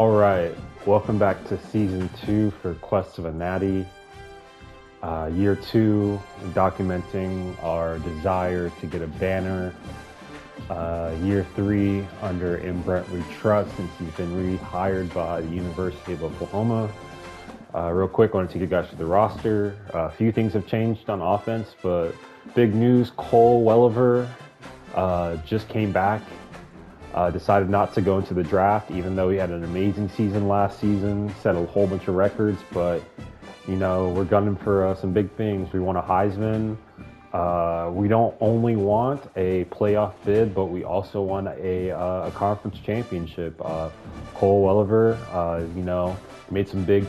All right, welcome back to season 2 for Quest of a Natty. Year 2, documenting our desire to get a banner. Year 3 under in Brent we trust since he's been rehired by the University of Oklahoma. Real quick, I want to take you guys to the roster. A few things have changed on offense, but big news: Cole Welliver just came back. Decided not to go into the draft, even though he had an amazing season last season, set a whole bunch of records. But, we're gunning for some big things. We want a Heisman. We don't only want a playoff bid, but we also want a conference championship. Cole Welliver, made some big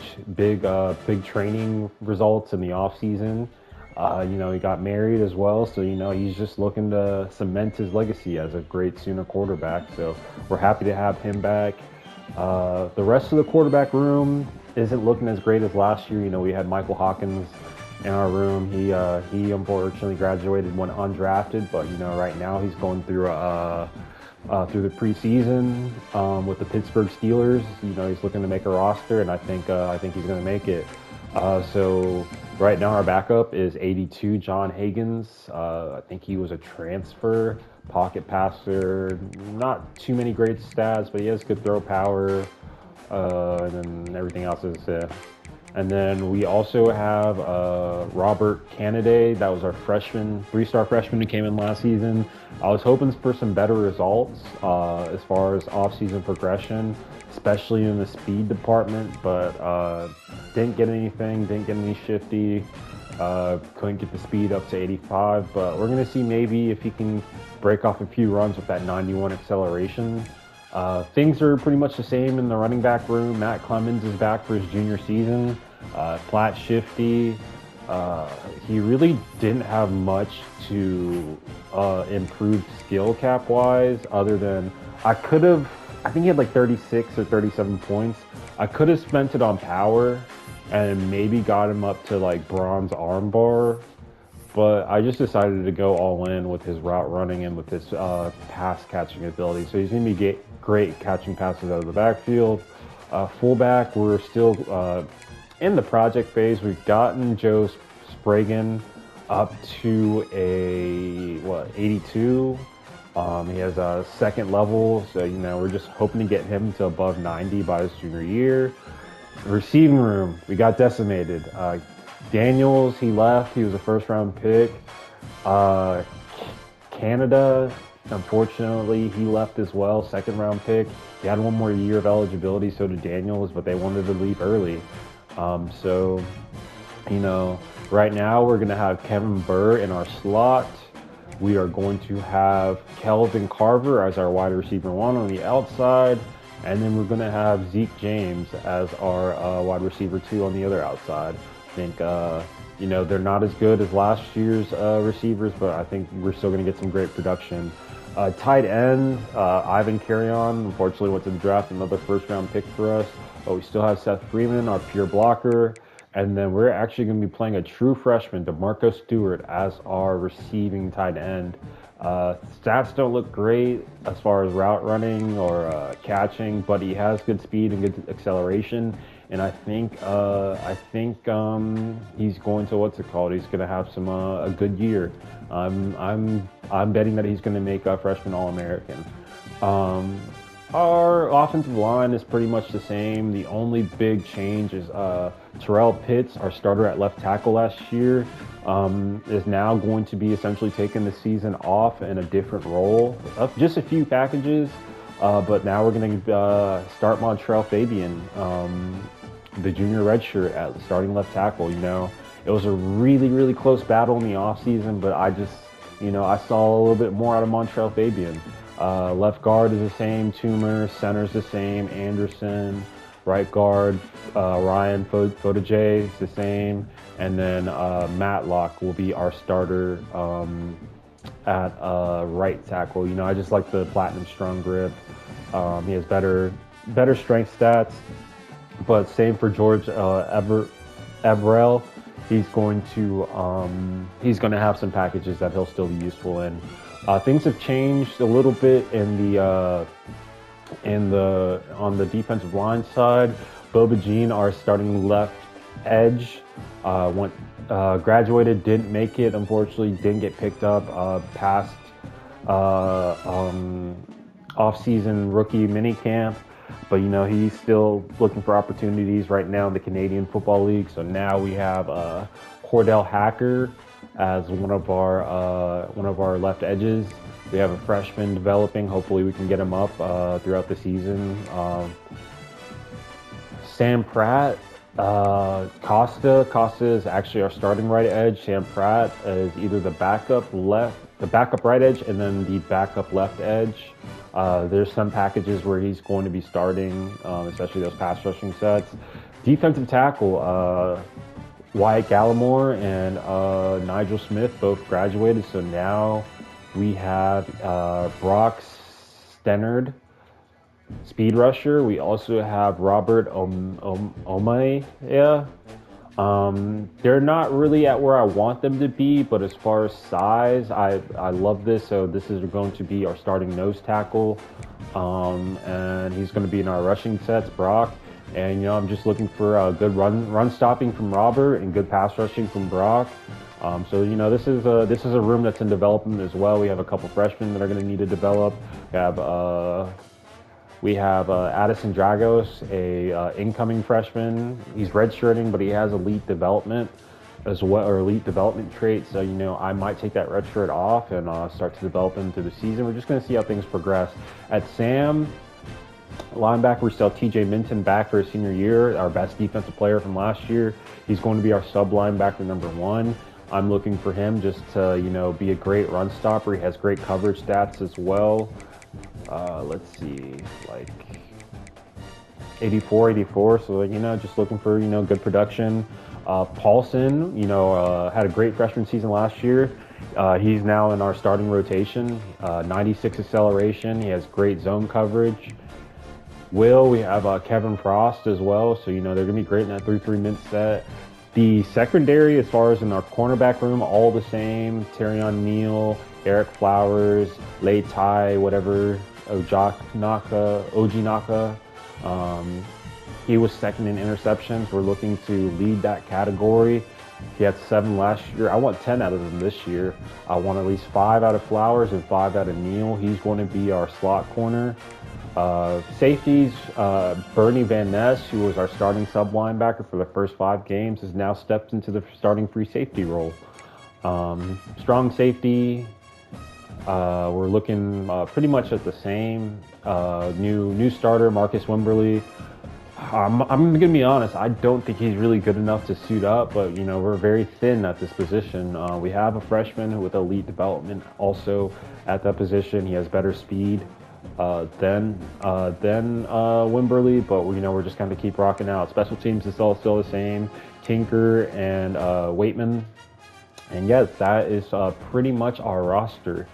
training results in the offseason. He got married as well, so he's just looking to cement his legacy as a great Sooner quarterback. So we're happy to have him back. The rest of the quarterback room isn't looking as great as last year. We had Michael Hawkins in our room. He unfortunately graduated, went undrafted, but right now he's going through through the preseason with the Pittsburgh Steelers. He's looking to make a roster, and I think he's going to make it. So right now our backup is 82 John Higgins. I think he was a transfer, pocket passer, not too many great stats, but he has good throw power, and then everything else is. And then we also have Robert Canaday. That was our freshman, 3-star freshman who came in last season. I was hoping for some better results as far as off-season progression, especially in the speed department, but didn't get anything, didn't get any shifty, couldn't get the speed up to 85, but we're going to see maybe if he can break off a few runs with that 91 acceleration. Things are pretty much the same in the running back room. Matt Clemens is back for his junior season. Flat shifty. He really didn't have much to improve skill cap wise, other than I think he had like 36 or 37 points. I could have spent it on power and maybe got him up to like bronze armbar, but I just decided to go all in with his route running and with his pass catching ability. So he's going to be great catching passes out of the backfield. Fullback, we're still in the project phase. We've gotten Joe Spragan up to 82. He has a second level, so we're just hoping to get him to above 90 by his junior year. Receiving room, we got decimated. Daniels, he left. He was a first-round pick. Canada, unfortunately, he left as well, second-round pick. He had one more year of eligibility, so did Daniels, but they wanted to leave early. Right now we're going to have Kevin Burr in our slot. We are going to have Kelvin Carver as our wide receiver 1 on the outside, and then we're going to have Zeke James as our wide receiver 2 on the other outside. I think, they're not as good as last year's receivers, but I think we're still going to get some great production. Tight end, Ivan Carrion, unfortunately went to the draft, another first-round pick for us. But we still have Seth Freeman, our pure blocker. And then we're actually going to be playing a true freshman, DeMarco Stewart, as our receiving tight end. Stats don't look great as far as route running or catching, but he has good speed and good acceleration. And I think he's going to He's going to have some a good year. I'm betting that he's going to make a freshman All-American. Our offensive line is pretty much the same. The only big change is Terrell Pitts, our starter at left tackle last year, is now going to be essentially taking the season off in a different role. Just a few packages, but now we're going to start Montrell Fabian, the junior redshirt at starting left tackle. It was a really, really close battle in the offseason, but I just, I saw a little bit more out of Montrell Fabian. Left guard is the same, Toomer. Center's the same, Anderson. Right guard, Ryan Fotojay is the same. And then Matlock will be our starter at right tackle. I just like the platinum strong grip. He has better strength stats. But same for George Everell. He's going to have some packages that he'll still be useful in. Things have changed a little bit in On the defensive line side, Boba Jean, our starting left edge, graduated, didn't make it, unfortunately, didn't get picked up past off-season rookie minicamp. But he's still looking for opportunities right now in the Canadian Football League. So now we have Cordell Hacker as one of our left edges. We have a freshman developing. Hopefully, we can get him up throughout the season. Sam Pratt, Costa is actually our starting right edge. Sam Pratt is either the backup right edge, and then the backup left edge. There's some packages where he's going to be starting, especially those pass rushing sets. Defensive tackle, Wyatt Gallimore and Nigel Smith both graduated, so now we have Brock Stennard, speed rusher. We also have Robert Omay. They're not really at where I want them to be, but as far as size, I love this. So this is going to be our starting nose tackle, and he's going to be in our rushing sets, Brock. And I'm just looking for a good run stopping from Robert and good pass rushing from Brock. So this is a room that's in development as well. We have a couple freshmen that are going to need to develop. We have Addison Dragos, a incoming freshman. He's redshirting, but he has elite development as well, or elite development traits. So I might take that redshirt off and start to develop him through the season. We're just going to see how things progress. At Sam, linebacker, we still have TJ Minton back for his senior year, our best defensive player from last year. He's going to be our sub linebacker number 1. I'm looking for him just to be a great run stopper. He has great coverage stats as well. Let's see, like 84. So just looking for good production. Paulson, had a great freshman season last year. He's now in our starting rotation. 96 acceleration. He has great zone coverage. We have Kevin Frost as well. So they're gonna be great in that 3-3 mint set. The secondary, as far as in our cornerback room, all the same. Terrion Neal, Eric Flowers, Lei Tai, whatever, Oji Naka. He was second in interceptions. We're looking to lead that category. He had 7 last year. I want 10 out of him this year. I want at least 5 out of Flowers and 5 out of Neal. He's going to be our slot corner. Safeties, Bernie Van Ness, who was our starting sub linebacker for the first 5 games, has now stepped into the starting free safety role. Strong safety, we're looking pretty much at the same. New starter, Marcus Wimberly. I'm going to be honest, I don't think he's really good enough to suit up, but we're very thin at this position. We have a freshman with elite development also at that position. He has better speed than Wimberly, but we're just going to keep rocking out. Special teams is all still the same. Tinker and Waitman. And yes, that is pretty much our roster.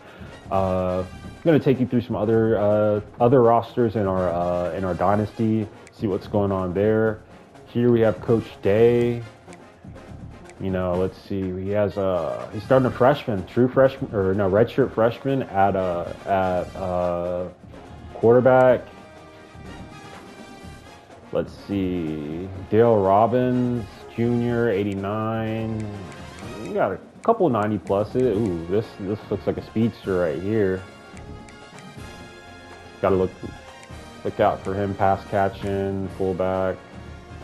I'm going to take you through some other rosters in our dynasty, see what's going on there. Here we have Coach Day. Let's see. He's starting a freshman, redshirt freshman at quarterback. Let's see. Dale Robbins Jr., 89. We got a couple 90 pluses. Ooh, this looks like a speedster right here. Got to look out for him. Pass catching, fullback.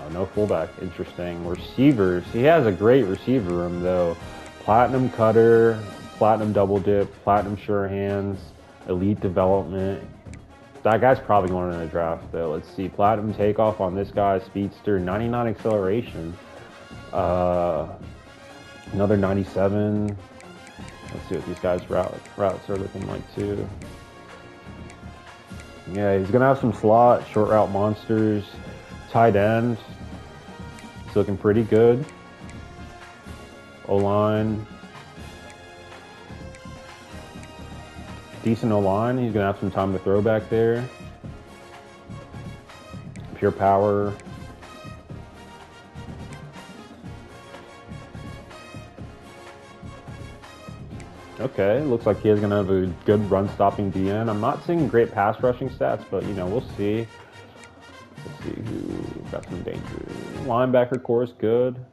Oh, no fullback. Interesting. Receivers. He has a great receiver room though. Platinum cutter, platinum double dip, platinum sure hands, elite development. That guy's probably going in the draft though. Let's see. Platinum takeoff on this guy. Speedster, 99 acceleration. Another 97. Let's see what these guys' routes are looking like too. Yeah, he's gonna have some slot, short route monsters, tight end. It's looking pretty good. O-line. Decent O-line. He's gonna have some time to throw back there. Pure power. Okay, looks like he is going to have a good run-stopping DN. I'm not seeing great pass rushing stats, but, you know, we'll see. Let's see who got some danger. Linebacker core is good.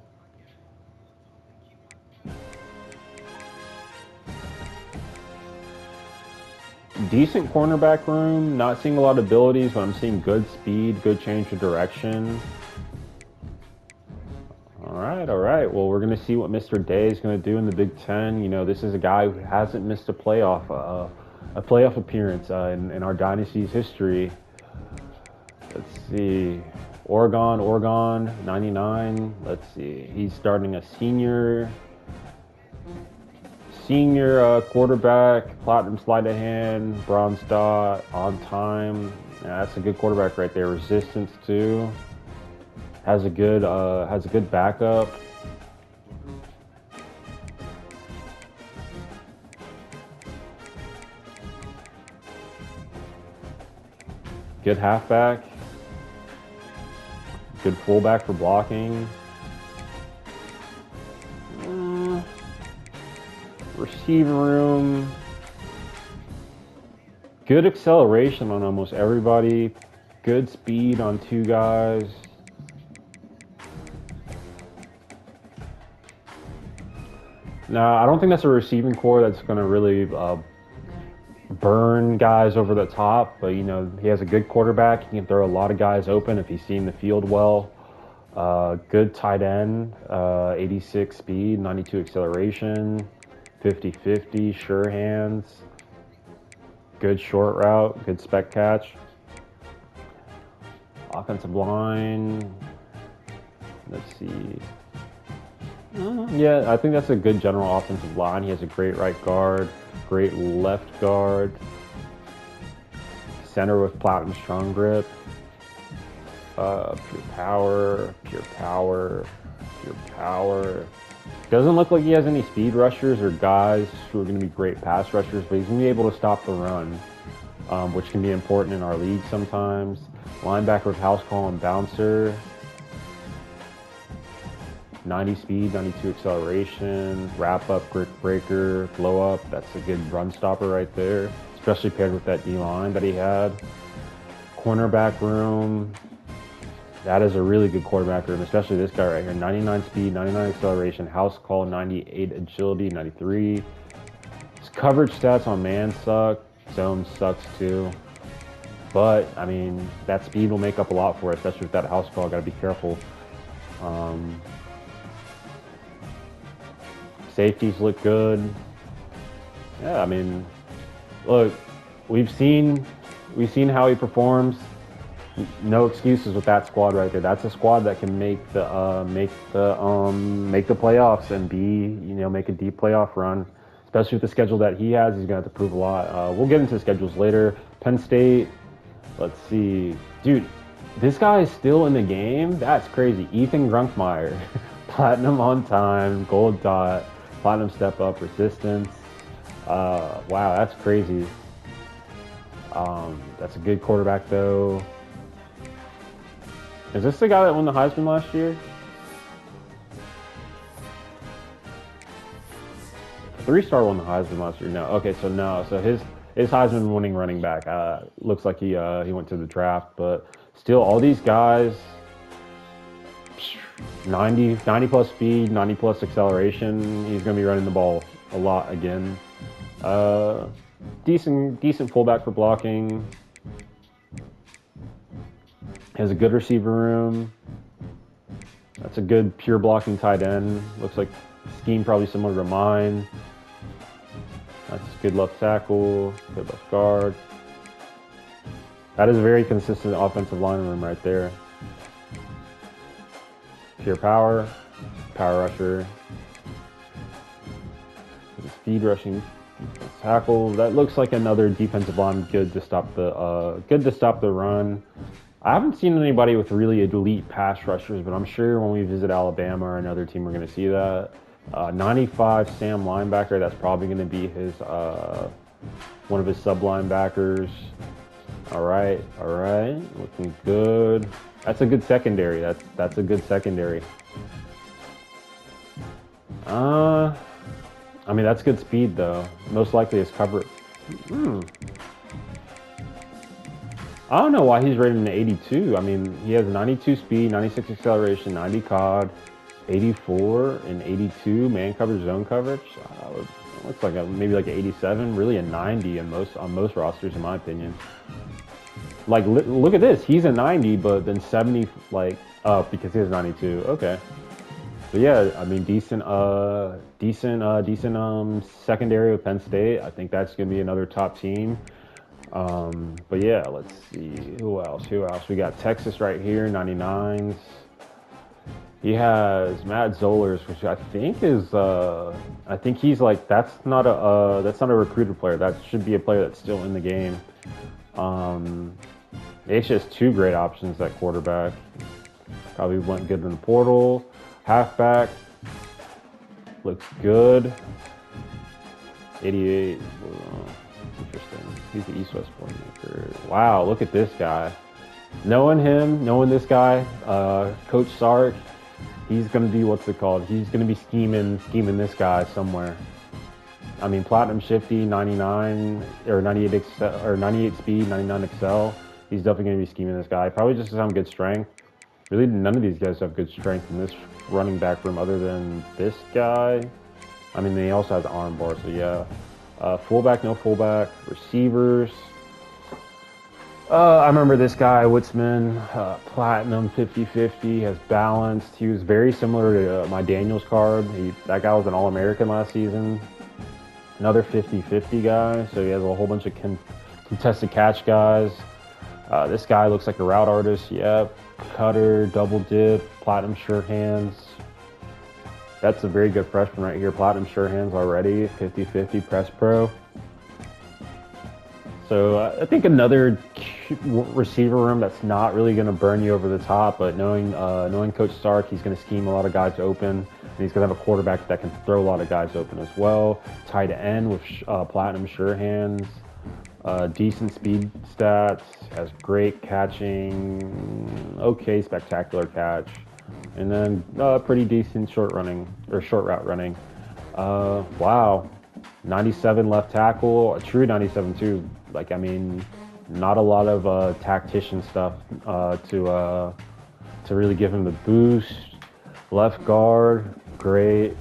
Decent cornerback room. Not seeing a lot of abilities, but I'm seeing good speed, good change of direction. All right. Well, we're going to see what Mr. Day is going to do in the Big Ten. You know, this is a guy who hasn't missed a playoff appearance in our dynasty's history. Let's see. Oregon, 99. Let's see. He's starting a senior quarterback, platinum sleight of hand, bronze dot, on time. Yeah, that's a good quarterback right there. Resistance too. Has a good backup. Good halfback. Good fullback for blocking. Receiver room. Good acceleration on almost everybody. Good speed on two guys. No, I don't think that's a receiving core that's going to really burn guys over the top. But, you know, he has a good quarterback. He can throw a lot of guys open if he's seeing the field well. Good tight end, 86 speed, 92 acceleration, 50-50, sure hands. Good short route, good spec catch. Offensive line, let's see. Yeah, I think that's a good general offensive line. He has a great right guard, great left guard. Center with platinum strong grip. Pure power. Doesn't look like he has any speed rushers or guys who are going to be great pass rushers, but he's going to be able to stop the run, which can be important in our league sometimes. Linebacker with house call and bouncer. 90 speed, 92 acceleration, wrap up, brick breaker, blow up. That's a good run stopper right there, especially paired with that D-line that he had. Cornerback room. That is a really good quarterback room, especially this guy right here. 99 speed, 99 acceleration, house call, 98 agility, 93. His coverage stats on man suck. Zone sucks too. But, I mean, that speed will make up a lot for it, especially with that house call. Got to be careful. Safeties look good. Yeah, I mean, look, we've seen how he performs. No excuses with that squad right there. That's a squad that can make the playoffs and make a deep playoff run. Especially with the schedule that he has, he's gonna have to prove a lot. We'll get into the schedules later. Penn State. Let's see, dude. This guy is still in the game. That's crazy. Ethan Grunkmeyer, platinum on time, gold dot, platinum step up, resistance. Wow, that's crazy. That's a good quarterback though. Is this the guy that won the Heisman last year? 3-star won the Heisman last year. No, okay, so no. So his Heisman winning running back looks like he went to the draft, but still, all these guys, 90 plus speed, 90 plus acceleration. He's going to be running the ball a lot again. Decent fullback for blocking. Has a good receiver room. That's a good pure blocking tight end. Looks like scheme probably similar to mine. That's good left tackle, good left guard. That is a very consistent offensive line room right there. Pure power rusher. Speed rushing tackle. That looks like another defensive line good to stop the run. I haven't seen anybody with really elite pass rushers, but I'm sure when we visit Alabama or another team, we're going to see that. 95 Sam linebacker. That's probably going to be his one of his sub linebackers. All right, looking good. That's a good secondary. That's a good secondary. I mean, that's good speed, though. Most likely his cover. I don't know why he's rated an 82. I mean, he has 92 speed, 96 acceleration, 90 COD, 84 and 82 man coverage, zone coverage. Looks like maybe like an 87, really a 90 on most rosters, in my opinion. Like, look at this. He's a 90, but then 70, like, up because he has 92. Okay. But yeah, I mean, decent secondary with Penn State. I think that's gonna be another top team. But yeah, let's see who else. We got Texas right here, 99s. He has Matt Zollers, which I think is I think he's like that's not a recruited player. That should be a player that's still in the game. They actually has two great options at quarterback. Probably went good in the portal. Halfback looks good. 88. Interesting. He's the East-West playmaker. Wow, look at this guy. Knowing this guy, Coach Sark, he's gonna be what's it called? He's gonna be scheming this guy somewhere. I mean, platinum shifty, 99 or 98 or 98 speed, 99 excel. He's definitely gonna be scheming this guy. Probably just doesn't have good strength. Really, none of these guys have good strength in this running back room other than this guy. I mean, they also have the arm bar, so yeah. Fullback, no fullback. Receivers. I remember this guy, Witzman, platinum 50-50, has balanced. He was very similar to my Daniels card. That guy was an All-American last season. Another 50-50 guy, so he has a whole bunch of contested catch guys. This guy looks like a route artist. Yep. Cutter, double dip, platinum sure hands. That's a very good freshman right here. Platinum sure hands already. 50-50 press pro. So I think another receiver room that's not really going to burn you over the top, but knowing Coach Stark, he's going to scheme a lot of guys open, and he's going to have a quarterback that can throw a lot of guys open as well. Tight end with platinum sure hands. Decent speed stats, has great catching, okay spectacular catch, and then pretty decent short route running. Wow, 97 left tackle, a true 97 too. Like, I mean, not a lot of tactician stuff to really give him the boost. Left guard, great.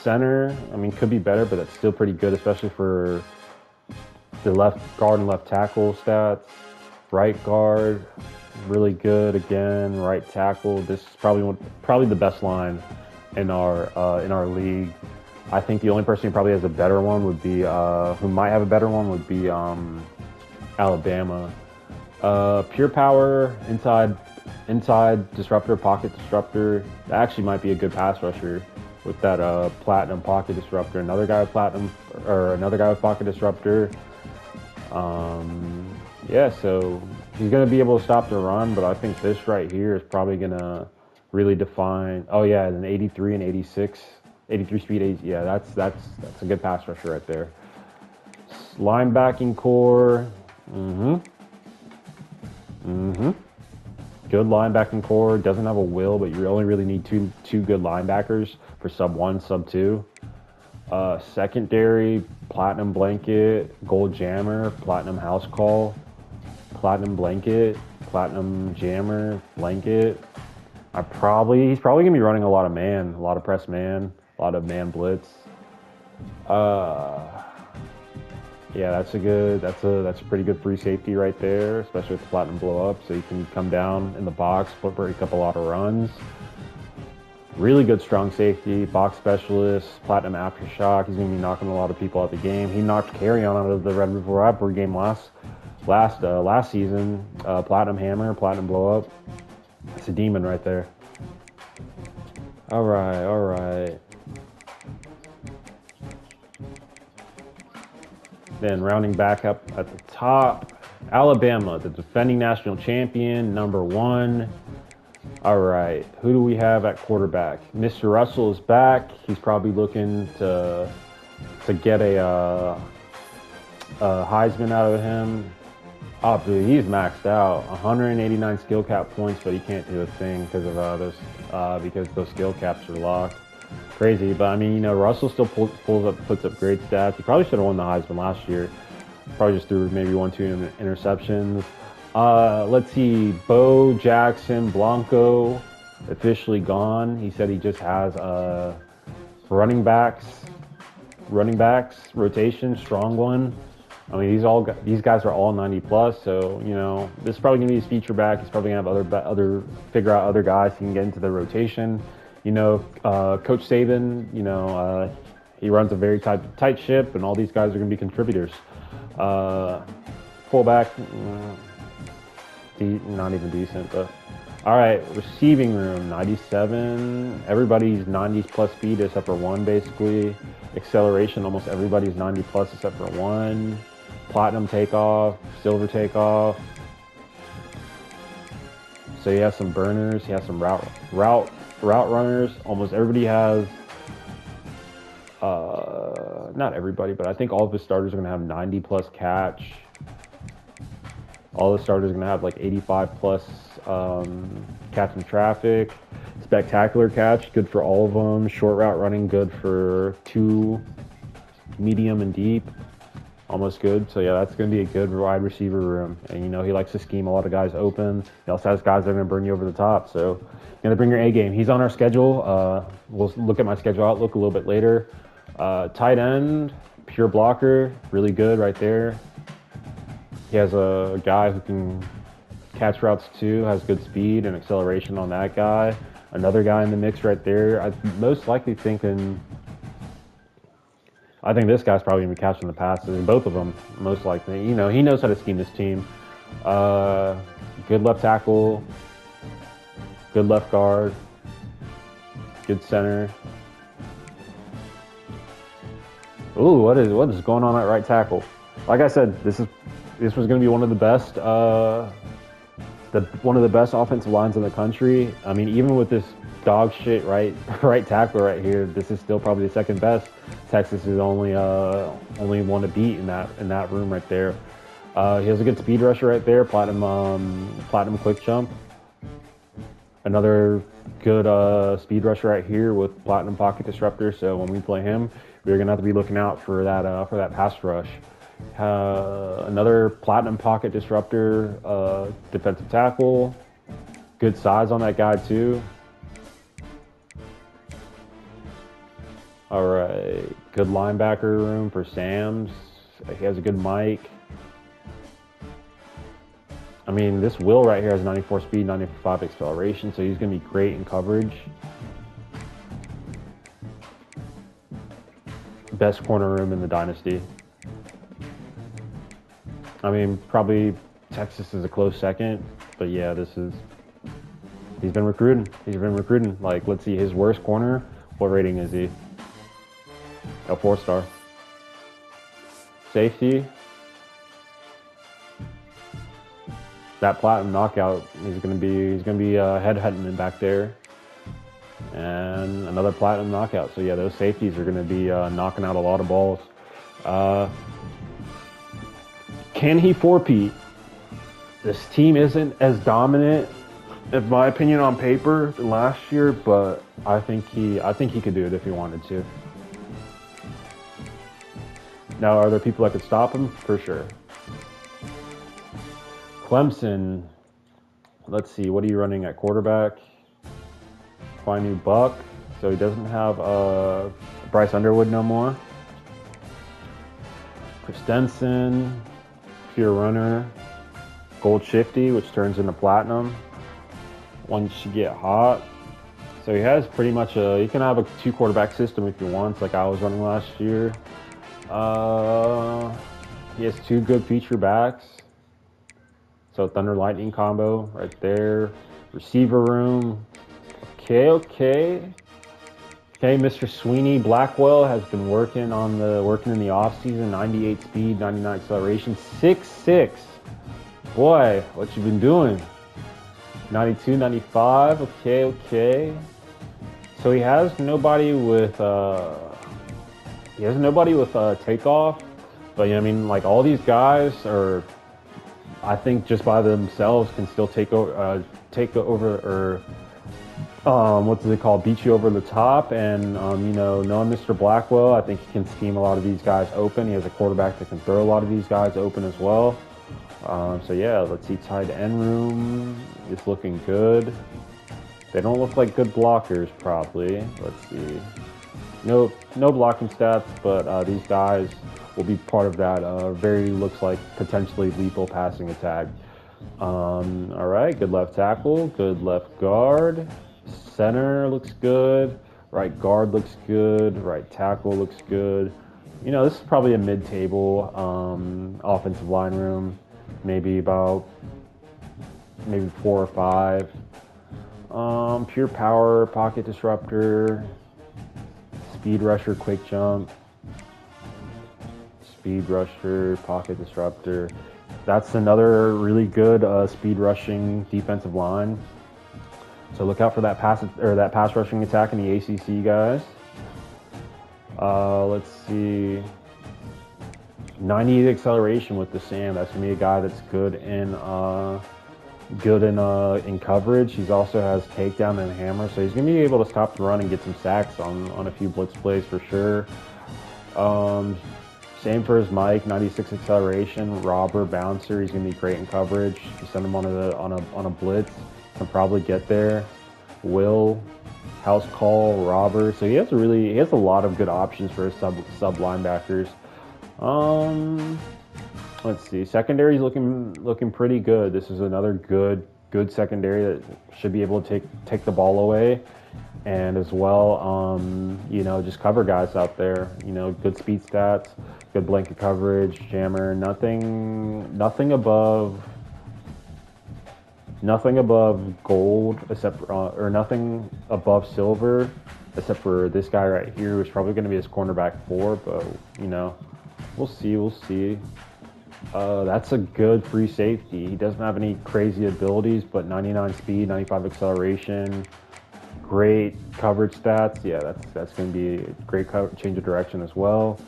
Center, I mean, could be better, but that's still pretty good, especially for the left guard and left tackle stats. Right guard, really good again. Right tackle, this is probably the best line in our league. I think the only person who probably has a better one would be who might have a better one would be Alabama. Pure power, inside disruptor, pocket disruptor. That actually might be a good pass rusher with that platinum pocket disruptor. Another guy with pocket disruptor. Yeah, so he's going to be able to stop the run, but I think this right here is probably going to really define. Oh yeah, an 83 and 86, 83 speed. 80, yeah, that's a good pass rusher right there. Linebacking core. Good linebacking core. Doesn't have a will, but you only really need two good linebackers for sub 1, sub 2. Secondary, platinum blanket, gold jammer, platinum house call, platinum blanket, platinum jammer, blanket. He's probably gonna be running a lot of press man, a lot of man blitz. Yeah, that's a pretty good free safety right there, especially with the platinum blow up, so you can come down in the box, break up a lot of runs. Really good strong safety, box specialist, platinum aftershock. He's going to be knocking a lot of people out the game. He knocked Carrion out of the Red River Raptor game last season. Platinum hammer, platinum blow up. It's a demon right there. All right. Then rounding back up at the top, Alabama, the defending national champion, number 1. All right, who do we have at quarterback? Mr. Russell is back. He's probably looking to get a Heisman out of him. Oh, dude, he's maxed out. 189 skill cap points, but he can't do a thing because of because those skill caps are locked. crazy. But I mean, you know, Russell still puts up great stats. He probably should have won the Heisman last year. Probably just threw maybe 1-2 interceptions. Let's see, Bo Jackson Blanco officially gone. He said he just has running backs rotation, strong one. I mean, these guys are all 90 plus, so you know this is probably gonna be his feature back. He's probably gonna have figure out other guys he can get into the rotation. You know, Coach Saban, you know, he runs a very tight ship, and all these guys are gonna be contributors. Fullback, not even decent, but all right. Receiving room, 97. Everybody's 90s plus speed except for one, basically. Acceleration, almost everybody's 90 plus except for one. Platinum takeoff, silver takeoff. So he has some burners. He has some route runners. Almost everybody has. Not everybody, but I think all of his starters are gonna have 90 plus catch. All the starters are gonna have like 85 plus catch in traffic. Spectacular catch, good for all of them. Short route running, good for 2, medium and deep, almost good. So yeah, that's gonna be a good wide receiver room. And you know, he likes to scheme a lot of guys open. He also has guys that are gonna burn you over the top. So you're gonna bring your A game. He's on our schedule. We'll look at my schedule outlook a little bit later. Tight end, pure blocker, really good right there. He has a guy who can catch routes too, has good speed and acceleration on that guy. Another guy in the mix right there. I'm most likely thinking, I think this guy's probably gonna be catching the passes, both of them, most likely. You know, he knows how to scheme this team. Good left tackle, good left guard, good center. Ooh, what is going on at right tackle? Like I said, this was going to be one of the best, one of the best offensive lines in the country. I mean, even with this dog shit right tackle right here, this is still probably the second best. Texas is only one to beat in that room right there. He has a good speed rusher right there, platinum quick jump. Another good speed rusher right here with platinum pocket disruptor. So when we play him, we're gonna have to be looking out for that pass rush. Another platinum pocket disruptor, defensive tackle. Good size on that guy too. All right, good linebacker room for Sam's. He has a good mic. I mean, this Will right here has 94 speed, 95 acceleration, so he's gonna be great in coverage. Best corner room in the dynasty. I mean, probably Texas is a close second, but yeah, he's been recruiting. Like, let's see, his worst corner, what rating is he? A 4-star. Safety. That platinum knockout, he's gonna be headhunting back there. And another platinum knockout. So yeah, those safeties are gonna be knocking out a lot of balls. Can he four-peat? This team isn't as dominant, in my opinion, on paper than last year, but I think he could do it if he wanted to. Now, are there people that could stop him? For sure. Clemson, let's see, what are you running at quarterback? New Buck, so he doesn't have Bryce Underwood no more. Christensen, pure runner. Gold Shifty, which turns into platinum once you get hot. So he has pretty much he can have a 2-quarterback system if he wants, like I was running last year. He has 2 good feature backs. So Thunder Lightning combo right there. Receiver room. Okay. Mr. Sweeney Blackwell has been working in the offseason. 98 speed, 99 acceleration, 6'6". Boy, what you been doing? 92, 95. Okay. So he has nobody with takeoff, but I mean, like, all these guys are, I think, just by themselves can still take over or what's it called? Beat you over the top. And, you know, knowing Mr. Blackwell, I think he can scheme a lot of these guys open. He has a quarterback that can throw a lot of these guys open as well. So yeah, let's see. Tight end room is looking good. They don't look like good blockers, probably. Let's see. No blocking stats, but these guys will be part of that very looks like potentially lethal passing attack. All right, good left tackle, good left guard. Center looks good. Right guard looks good. Right tackle looks good. You know, this is probably a mid-table offensive line room. Maybe 4 or 5. Pure power, pocket disruptor, speed rusher, quick jump, speed rusher, pocket disruptor. That's another really good speed rushing defensive line. So look out for that pass rushing attack in the ACC, guys. Let's see. 90 acceleration with the Sam. That's gonna be a guy that's good in coverage. He also has takedown and hammer, so he's gonna be able to stop the run and get some sacks on a few blitz plays for sure. Same for his Mike. 96 acceleration, robber, bouncer. He's gonna be great in coverage. You send him on a blitz, can probably get there. Will, house call, robber. So he has a lot of good options for his sub linebackers. Let's see. Secondary's looking pretty good. This is another good secondary that should be able to take the ball away, and as well, you know, just cover guys out there. You know, good speed stats, good blanket coverage, jammer. Nothing above gold except for, or nothing above silver except for this guy right here, who's probably going to be his cornerback 4. But you know, we'll see. That's a good free safety. He doesn't have any crazy abilities, but 99 speed, 95 acceleration, great coverage stats. Yeah, that's going to be a great change of direction as well.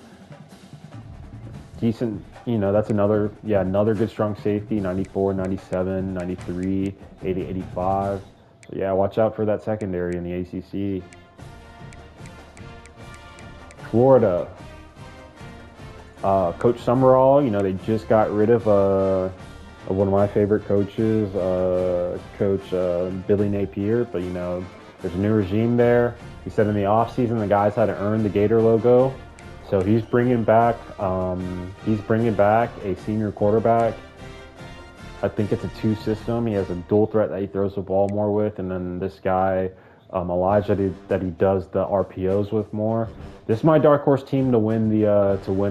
Decent, you know, that's another good strong safety, 94, 97, 93, 80, 85. So yeah, watch out for that secondary in the ACC. Florida. Coach Summerall, you know, they just got rid of one of my favorite coaches, Coach Billy Napier, but you know, there's a new regime there. He said in the offseason the guys had to earn the Gator logo, so he's bringing back a senior quarterback. I think it's a 2 system. He has a dual threat that he throws the ball more with, and then this guy, Elijah, that he does the RPOs with more. This is my dark horse team to win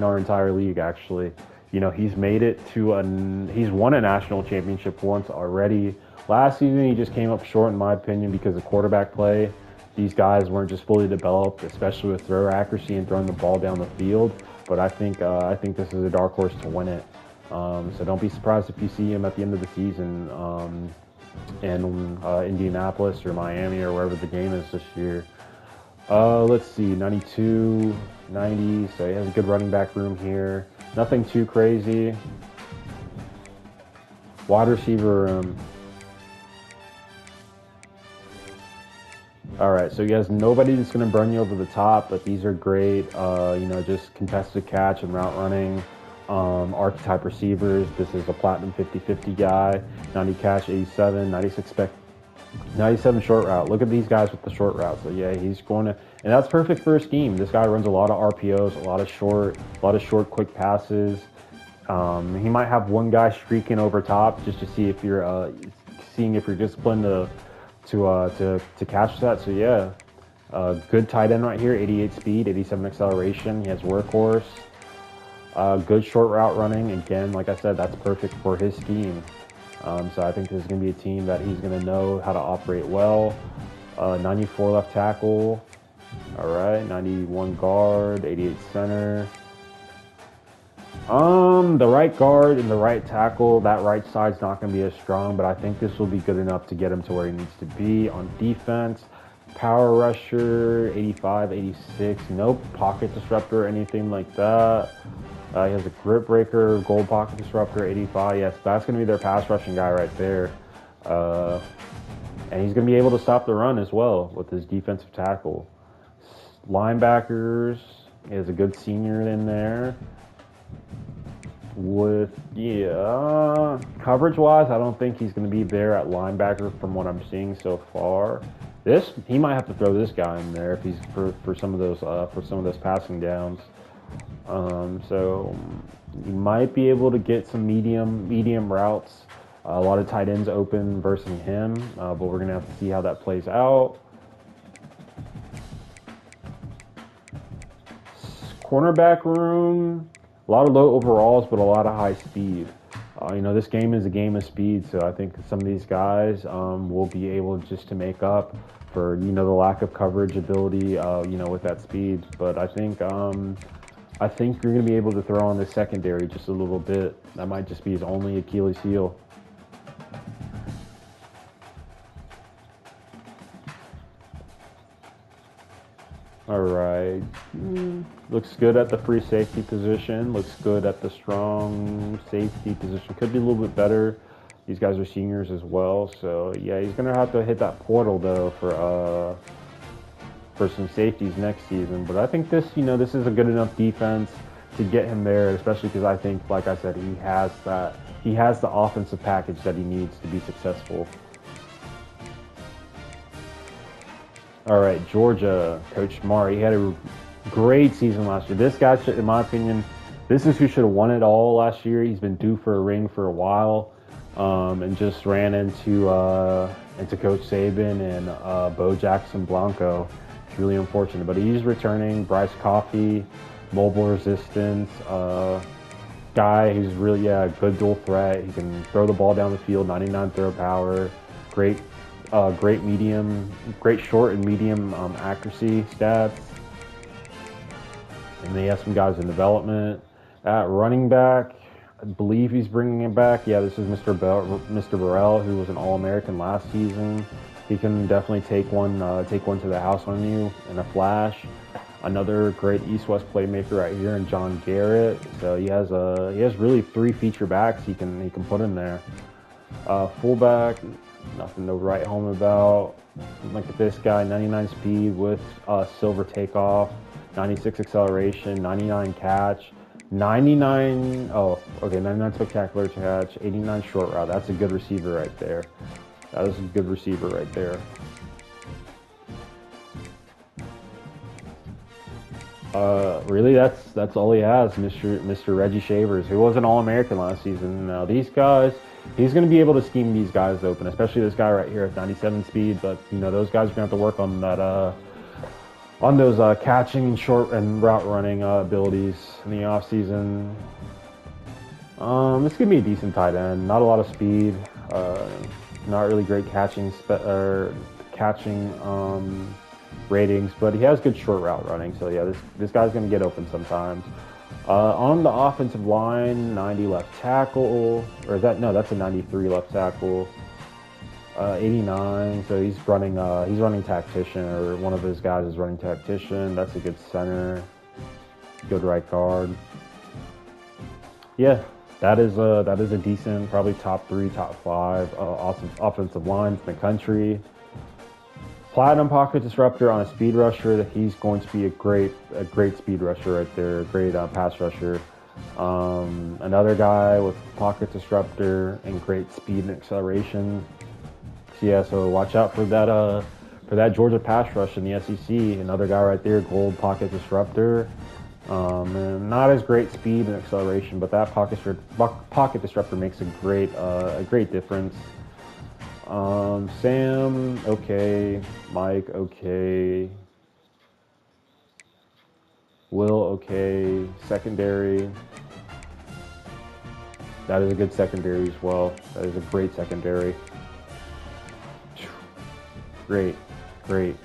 our entire league. Actually, you know, he's made it he's won a national championship once already. Last season he just came up short, in my opinion, because of quarterback play. These guys weren't just fully developed, especially with throw accuracy and throwing the ball down the field. But I think this is a dark horse to win it. So don't be surprised if you see him at the end of the season in Indianapolis or Miami or wherever the game is this year. Let's see, 92, 90, so he has a good running back room here. Nothing too crazy. Wide receiver room. All right, so he has nobody that's going to burn you over the top, but these are great, you know, just contested catch and route running. Archetype receivers. This is a platinum 50-50 guy. 90 catch, 87, 97 short route. Look at these guys with the short route. So yeah, he's going to, and that's perfect for a scheme. This guy runs a lot of RPOs, a lot of short, quick passes. He might have one guy streaking over top just to see if you're seeing if you're disciplined to catch that. So yeah, good tight end right here. 88 speed, 87 acceleration. He has workhorse. Good short route running. Again, like I said, that's perfect for his scheme. So I think this is going to be a team that he's going to know how to operate well. 94 left tackle. All right, 91 guard, 88 center. The right guard and the right tackle, that right side's not going to be as strong, but I think this will be good enough to get him to where he needs to be. On defense, power rusher, 85, 86. No pocket disruptor or anything like that. He has a grip breaker, gold pocket disruptor, 85. Yes, that's going to be their pass rushing guy right there. And he's going to be able to stop the run as well with his defensive tackle. Linebackers, he has a good senior in there. With, coverage-wise, I don't think he's going to be there at linebacker from what I'm seeing so far. He might have to throw this guy in there if he's for some of those passing downs. So you might be able to get some medium routes. A lot of tight ends open versus him, but we're gonna have to see how that plays out. Cornerback room, a lot of low overalls, but a lot of high speed. This game is a game of speed, so I think some of these guys will be able just to make up for the lack of coverage ability, with that speed. But I think you're going to be able to throw on the secondary just a little bit. That might just be his only Achilles heel. All right. Looks good at the free safety position. Looks good at the strong safety position. Could be a little bit better. These guys are seniors as well. So, yeah, he's going to have to hit that portal, though, for some safeties next season. But I think this is a good enough defense to get him there, especially because I think, like I said, he has the offensive package that he needs to be successful. All right, Georgia, Coach Mari, he had a great season last year. This guy, in my opinion, this is who should have won it all last year. He's been due for a ring for a while, and just ran into Coach Saban and Bo Jackson Blanco. It's really unfortunate, but he's returning. Bryce Coffee, mobile resistance, guy who's really a good dual threat. He can throw the ball down the field, 99 throw power, great short and medium accuracy stats. And they have some guys in development. At running back, I believe he's bringing him back. Yeah, this is Mr. Burrell, who was an All-American last season. He can definitely take one to the house on you in a flash. Another great East-West playmaker right here in John Garrett. So he has really 3 feature backs he can put in there. Fullback, nothing to write home about. Look at this guy, 99 speed with silver takeoff, 96 acceleration, 99 catch, 99 spectacular catch, 89 short route. That's a good receiver right there. That is a good receiver right there. Really, that's all he has, Mr. Reggie Shavers, who was an All-American last season. Now these guys, he's going to be able to scheme these guys open, especially this guy right here at 97 speed. But those guys are going to have to work on that, on those catching and short and route running abilities in the off season. This could be a decent tight end. Not a lot of speed. Not really great catching ratings, but he has good short route running. So yeah, this guy's going to get open sometimes. On the offensive line, 90 left tackle, that's a 93 left tackle. 89, so he's running tactician, or one of his guys is running tactician. That's a good center, good right guard. Yeah, that is a decent, probably top 3, top 5 offensive lines in the country. Platinum pocket disruptor on a speed rusher. That he's going to be a great speed rusher right there, a great pass rusher. Another guy with pocket disruptor and great speed and acceleration. So yeah, so watch out for that Georgia pass rush in the SEC. Another guy right there, gold pocket disruptor. And not as great speed and acceleration, but that pocket disruptor makes a great difference. Sam, okay. Mike, okay. Will, okay. Secondary. That is a good secondary as well. That is a great secondary. Great. You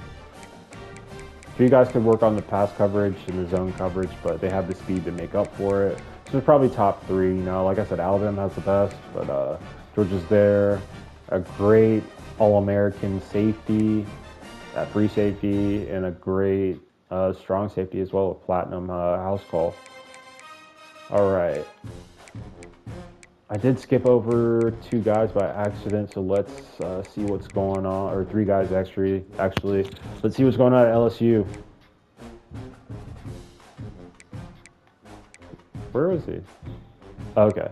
guys can work on the pass coverage and the zone coverage, but they have the speed to make up for it. So it's probably top 3. Like I said, Alabama has the best, but Georgia's there. A great All-American safety, that free safety, and a great strong safety as well, with platinum house call. All right. I did skip over 2 guys by accident, so let's see what's going on, or 3 guys actually. Let's see what's going on at LSU. Where is he? Okay.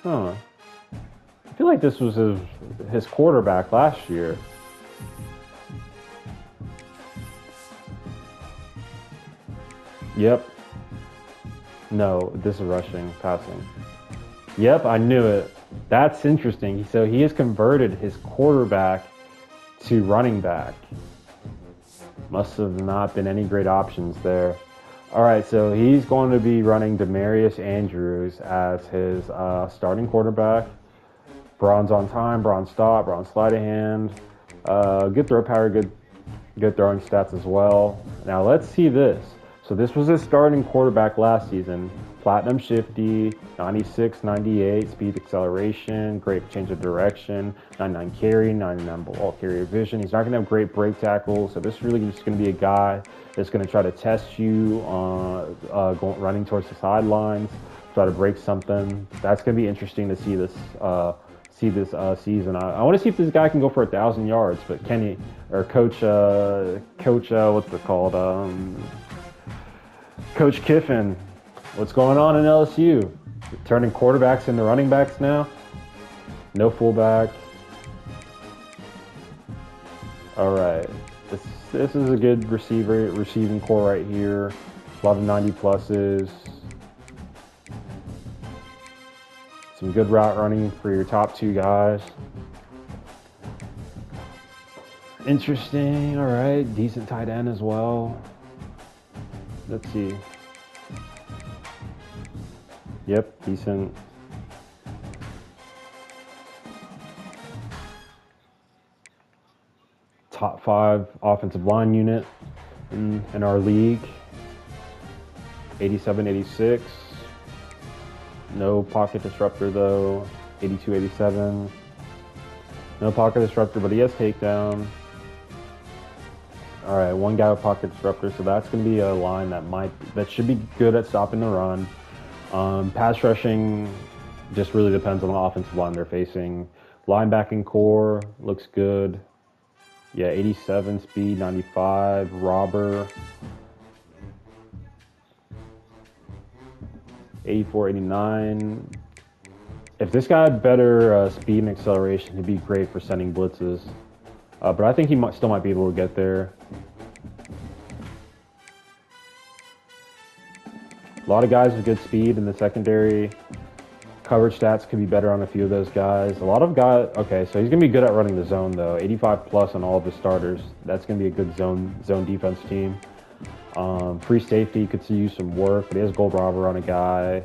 Huh. I feel like this was his quarterback last year. Yep. No, this is rushing, passing. Yep, I knew it. That's interesting. So he has converted his quarterback to running back. Must have not been any great options there. All right, so he's going to be running Demarius Andrews as his starting quarterback. Bronze on time, bronze stop, bronze sleight of hand. Good throw power, good throwing stats as well. Now let's see this. So this was his starting quarterback last season. Platinum shifty, 96, 98, speed acceleration, great change of direction, 99 carry, 99 ball carrier vision. He's not going to have great break tackles, so this is really just going to be a guy that's going to try to test you running towards the sidelines, try to break something. That's going to be interesting to see this season. I want to see if this guy can go for 1,000 yards, but Kenny or Coach what's it called? Coach Kiffin. What's going on in LSU? Turning quarterbacks into running backs now? No fullback. All right. This is a good receiving core right here. A lot of 90 pluses. Some good route running for your top 2 guys. Interesting. All right. Decent tight end as well. Let's see. Yep, decent. Top 5 offensive line unit in our league. 87, 86. No pocket disruptor though. 82, 87. No pocket disruptor, but he has takedown. All right, 1 guy with pocket disruptor, so that's going to be a line that should be good at stopping the run. Pass rushing just really depends on the offensive line they're facing. Linebacking core looks good. Yeah, 87 speed, 95 robber, 84, 89. If this guy had better speed and acceleration, he'd be great for sending blitzes. But I think he still might be able to get there. A lot of guys with good speed in the secondary. Coverage stats could be better on a few of those guys. A lot of guys, okay, so he's going to be good at running the zone, though. 85 plus on all of his starters. That's going to be a good zone defense team. Free safety could use some work, but he has gold robber on a guy.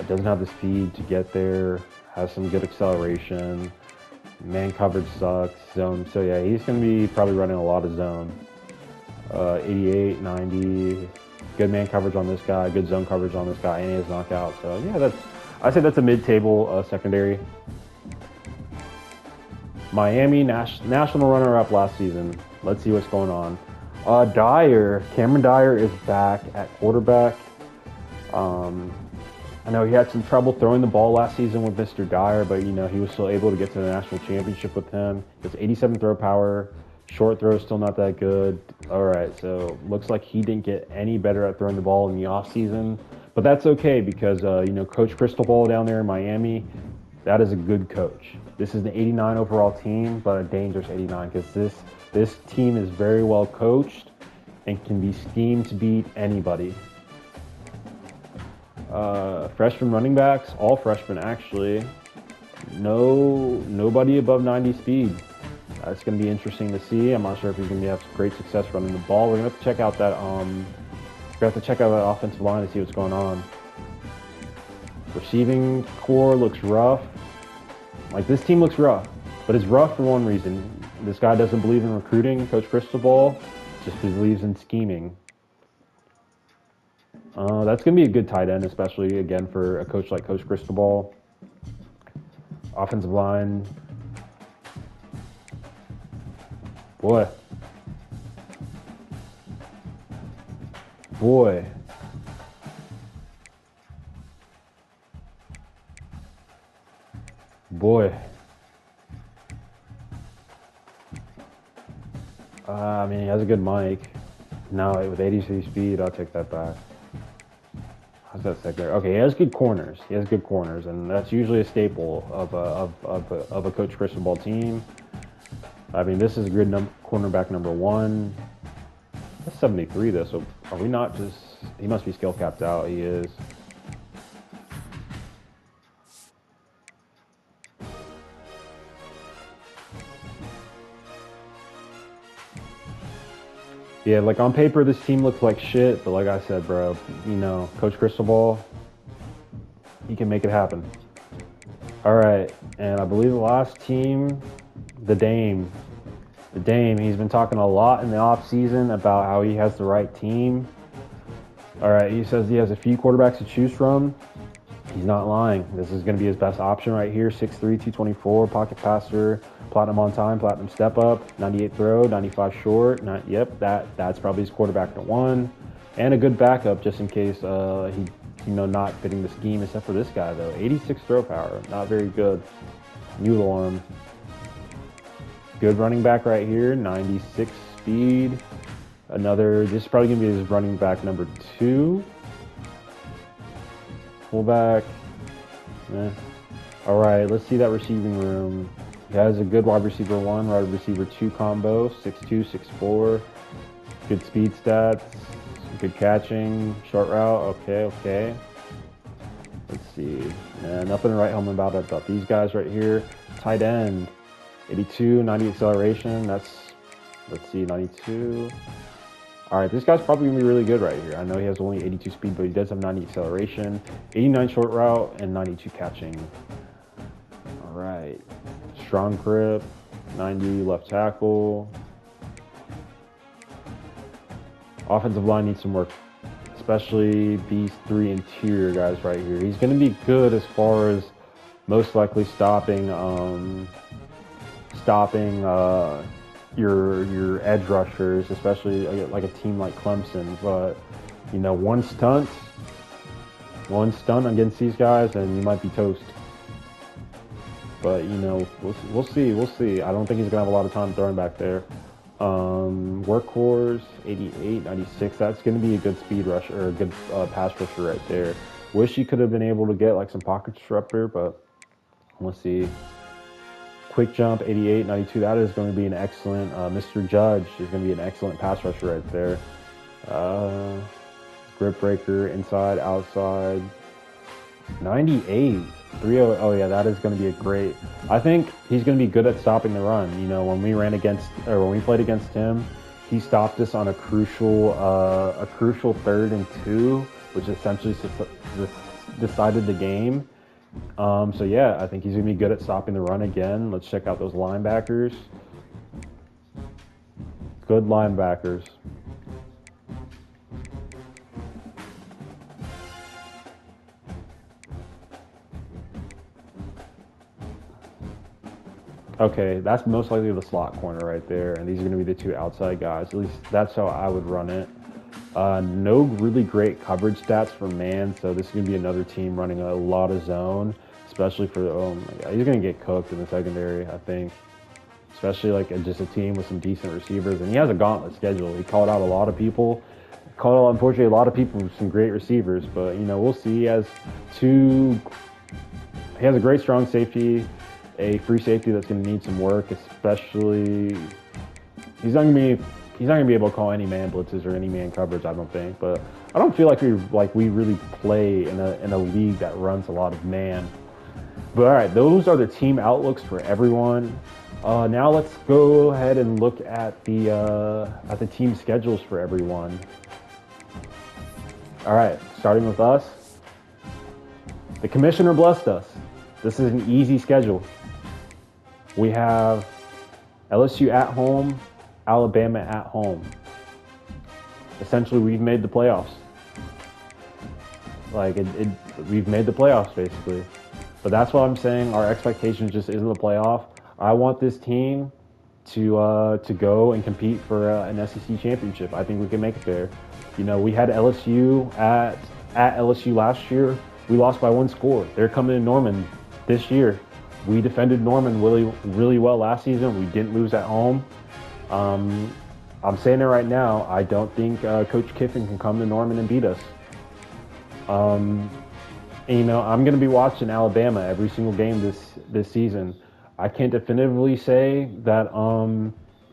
Doesn't have the speed to get there. Has some good acceleration. Man coverage sucks. Zone, so yeah, he's going to be probably running a lot of zone. 88, 90. Good man coverage on this guy, good zone coverage on this guy, and he has knockout. So yeah, I'd say that's a mid-table secondary. Miami national runner-up last season. Let's see what's going on. Cameron Dyer is back at quarterback. I know he had some trouble throwing the ball last season with Mr. Dyer, but he was still able to get to the national championship with him. It's 87 throw power. Short throw still not that good. All right, so looks like he didn't get any better at throwing the ball in the offseason. But that's okay because, Coach Cristobal down there in Miami, that is a good coach. This is an 89 overall team, but a dangerous 89 because this team is very well coached and can be schemed to beat anybody. Freshman running backs, all freshmen actually. Nobody above 90 speed. It's going to be interesting to see. I'm not sure if he's going to have great success running the ball. We're going to have to check out that. Offensive line to see what's going on. Receiving core looks rough. Like this team looks rough, but it's rough for one reason. This guy doesn't believe in recruiting. Coach Cristobal just believes in scheming. That's going to be a good tight end, especially again for a coach like Coach Cristobal. Offensive line. Boy. Boy. Boy. I mean, he has a good mic. No, with 83 speed, I'll take that back. How's that sick there? Okay, he has good corners. He has good corners, and that's usually a staple of a Coach Cristobal team. I mean, this is a good cornerback number 1. That's 73 though, so are we not just... He must be skill capped out. He is. Yeah, like on paper, this team looks like shit, but like I said, bro, you know, Coach Cristobal, he can make it happen. All right, and I believe the last team, the Dame. The Dame, he's been talking a lot in the offseason about how he has the right team. All right, he says he has a few quarterbacks to choose from. He's not lying. This is going to be his best option right here. 6'3", 224, pocket passer, platinum on time, platinum step up, 98 throw, 95 short. Yep, that's probably his quarterback to 1, and a good backup just in case he not fitting the scheme. Except for this guy though, 86 throw power, not very good. New alarm. Good running back right here, 96 speed. This is probably gonna be his running back number 2. Fullback. All right, let's see that receiving room. He has a good wide receiver 1, wide receiver 2 combo, 6'2", 6'4". Good speed stats, good catching, short route. Okay. Let's see. Nothing to write home about it. About these guys right here. Tight end, 82, 90 acceleration. Let's see, 92. All right, this guy's probably gonna be really good right here. I know he has only 82 speed, but he does have 90 acceleration, 89 short route, and 92 catching. All right, strong grip, 90 left tackle. Offensive line needs some work, especially these 3 interior guys right here. He's gonna be good as far as most likely stopping your edge rushers, especially like a team like Clemson. But you know, one stunt against these guys, and you might be toast. But you know, we'll see. I don't think he's gonna have a lot of time throwing back there. Workhorse, 88, 96. That's gonna be a good speed rush or a good pass rusher right there. Wish he could have been able to get like some pocket disruptor, but we'll see. Quick jump, 88, 92. That is going to be an excellent. Mr. Judge is going to be an excellent pass rusher right there. Grip breaker, inside, outside. 98, 30. Oh yeah, that is going to be a great. I think he's going to be good at stopping the run. You know, when we played against him, he stopped us on a crucial 3rd and 2, which essentially decided the game. So yeah, I think he's gonna be good at stopping the run again. Let's check out those linebackers. Good linebackers. Okay, that's most likely the slot corner right there, and these are gonna be the 2 outside guys. At least that's how I would run it. No really great coverage stats for man, so this is going to be another team running a lot of zone, especially for, oh my god, he's going to get cooked in the secondary, I think. Especially like just a team with some decent receivers, and he has a gauntlet schedule. He called out a lot of people. Unfortunately, a lot of people with some great receivers, but you know, we'll see. He has a great strong safety, a free safety that's going to need some work, especially, he's not going to be able to call any man blitzes or any man coverage, I don't think. But I don't feel like we really play in a league that runs a lot of man. But all right, those are the team outlooks for everyone. Now let's go ahead and look at the team schedules for everyone. All right, starting with us. The commissioner blessed us. This is an easy schedule. We have LSU at home, Alabama at home. Essentially, we've made the playoffs. We've made the playoffs basically. But that's what I'm saying. Our expectations just isn't the playoff. I want this team to go and compete for an SEC championship. I think we can make it there. You know, we had LSU at LSU last year. We lost by 1 score. They're coming to Norman this year. We defended Norman really well last season. We didn't lose at home. I'm saying it right now. I don't think Coach Kiffin can come to Norman and beat us. And, you know, I'm going to be watching Alabama every single game this season. I can't definitively say that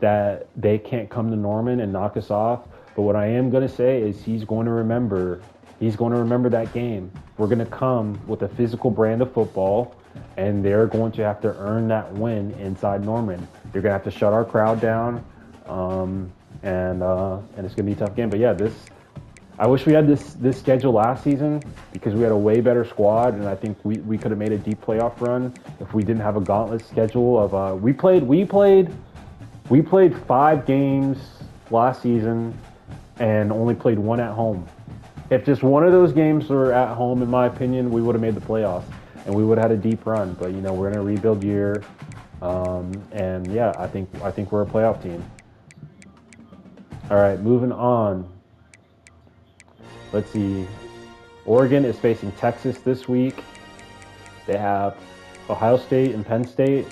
that they can't come to Norman and knock us off. But what I am going to say is he's going to remember that game. We're going to come with a physical brand of football, and they're going to have to earn that win inside Norman. They're going to have to shut our crowd down, and it's going to be a tough game. But yeah, I wish we had this schedule last season because we had a way better squad, and I think we could have made a deep playoff run if we didn't have a gauntlet schedule of we played 5 games last season and only played 1 at home. If just one of those games were at home, in my opinion, we would have made the playoffs and we would have had a deep run. But you know, we're in a rebuild year, and yeah, I think we're a playoff team. All right, moving on. Let's see. Oregon is facing Texas this week. They have Ohio State and Penn State.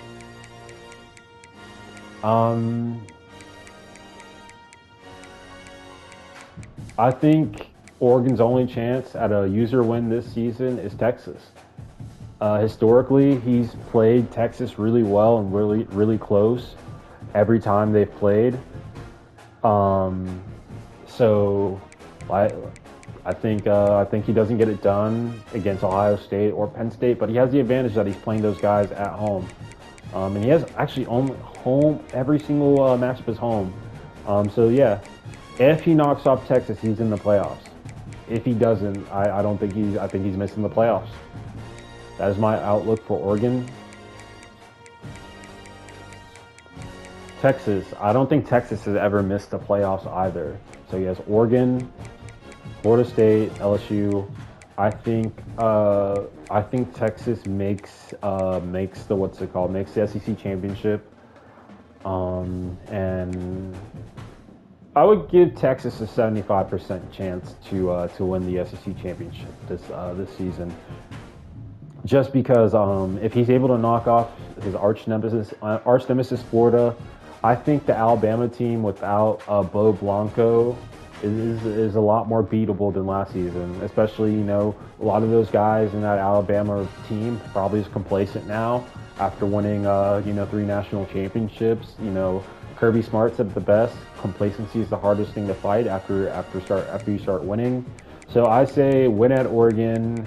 I think Oregon's only chance at a user win this season is Texas. Historically, he's played Texas really well and really close every time they've played. So I think he doesn't get it done against Ohio State or Penn State, but he has the advantage that he's playing those guys at home, and he has actually home every single matchup is home. So yeah, if he knocks off Texas, he's in the playoffs. If he doesn't, I think he's missing the playoffs. That is my outlook for Oregon. Texas, I don't think Texas has ever missed the playoffs either. So he has Oregon, Florida State, LSU. I think Texas makes the makes the SEC championship. And I would give Texas a 75% chance to win the SEC championship this season. Just because if he's able to knock off his arch nemesis Florida, I think the Alabama team without Bo Blanco is a lot more beatable than last season. Especially, you know, a lot of those guys in that Alabama team probably is complacent now after winning 3 national championships. You know, Kirby Smart said it the best: complacency is the hardest thing to fight after you start winning. So I say win at Oregon.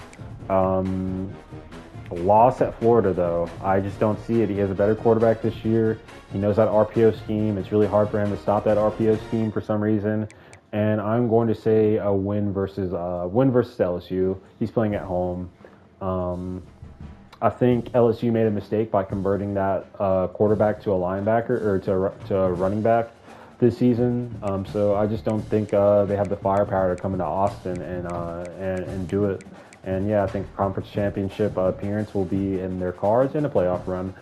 Loss at Florida, though. I just don't see it. He has a better quarterback this year. He knows that RPO scheme. It's really hard for him to stop that RPO scheme for some reason. And I'm going to say a win versus LSU. He's playing at home. I think LSU made a mistake by converting that quarterback to a linebacker or to a running back this season. So I just don't think they have the firepower to come into Austin and do it. And yeah, I think conference championship appearance will be in their cards and a playoff run.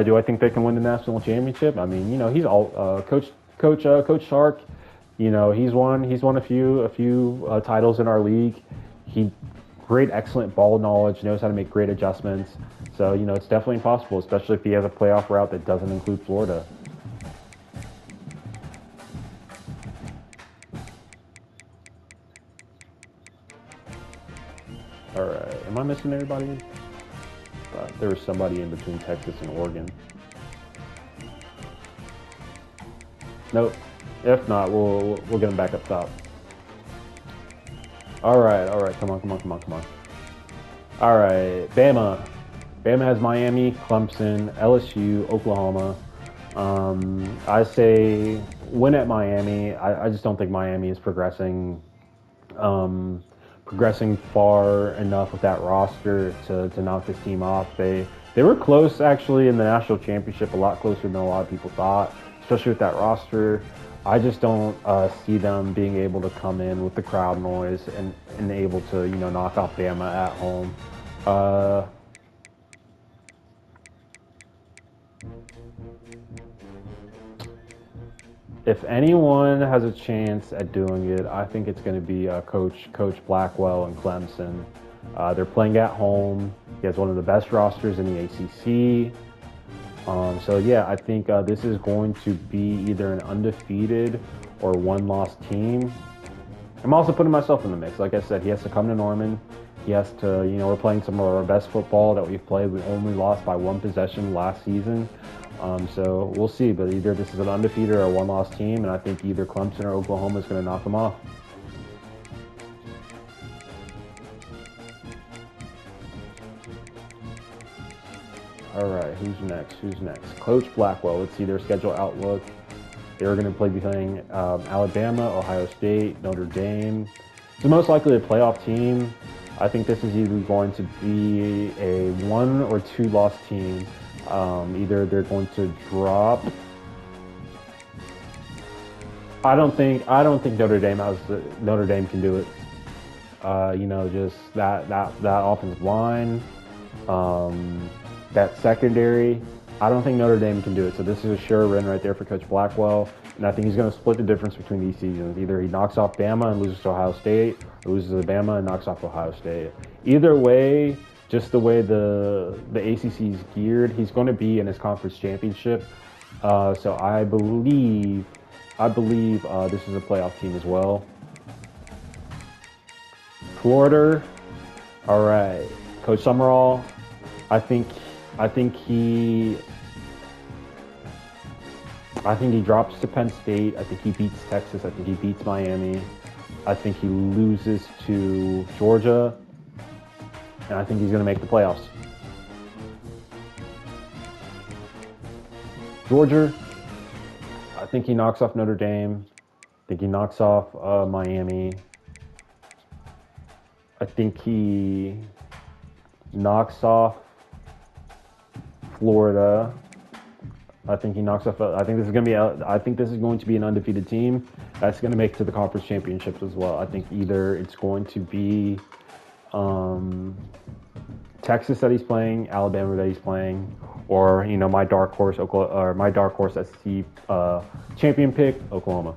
Do I think they can win the national championship? I mean, you know, he's all Coach Shark. You know, he's won a few titles in our league. Great, excellent ball knowledge, knows how to make great adjustments. So, you know, it's definitely possible, especially if he has a playoff route that doesn't include Florida. All right, am I missing anybody? There was somebody in between Texas and Oregon. Nope. If not, we'll get them back up top. All right. Come on. All right, Bama. Bama has Miami, Clemson, LSU, Oklahoma. I say win at Miami. I just don't think Miami is progressing far enough with that roster to knock this team off. They were close actually in the national championship, a lot closer than a lot of people thought, especially with that roster. I just don't see them being able to come in with the crowd noise and able to, you know, knock off Bama at home. if anyone has a chance at doing it, I think it's going to be Coach Blackwell and Clemson. They're playing at home. He has one of the best rosters in the ACC. So yeah, I think this is going to be either an undefeated or one-loss team. I'm also putting myself in the mix. Like I said, he has to come to Norman. He has to, we're playing some of our best football that we've played. We only lost by one possession last season. So we'll see, but either this is an undefeated or a one-loss team, and I think either Clemson or Oklahoma is going to knock them off. All right, who's next? Coach Blackwell. Let's see their schedule outlook. They're going to be playing Alabama, Ohio State, Notre Dame. So most likely a playoff team. I think this is either going to be a 1 or 2 loss team. Either they're going to drop. I don't think Notre Dame can do it. Just that offensive line, that secondary. I don't think Notre Dame can do it. So this is a sure win right there for Coach Blackwell. And I think he's going to split the difference between these seasons. Either he knocks off Bama and loses to Ohio State, or loses to Bama and knocks off Ohio State. Either way, just the way the ACC is geared, he's going to be in his conference championship. So I believe this is a playoff team as well. Florida, all right. Coach Summerall, I think he drops to Penn State. I think he beats Texas. I think he beats Miami. I think he loses to Georgia. And I think he's going to make the playoffs. Georgia, I think he knocks off Notre Dame. I think he knocks off Miami. I think he knocks off Florida. I think he knocks off. I think this is going to be an undefeated team that's going to make it to the conference championships as well. I think either it's going to be Texas that he's playing, Alabama that he's playing, or my dark horse SEC champion pick, Oklahoma.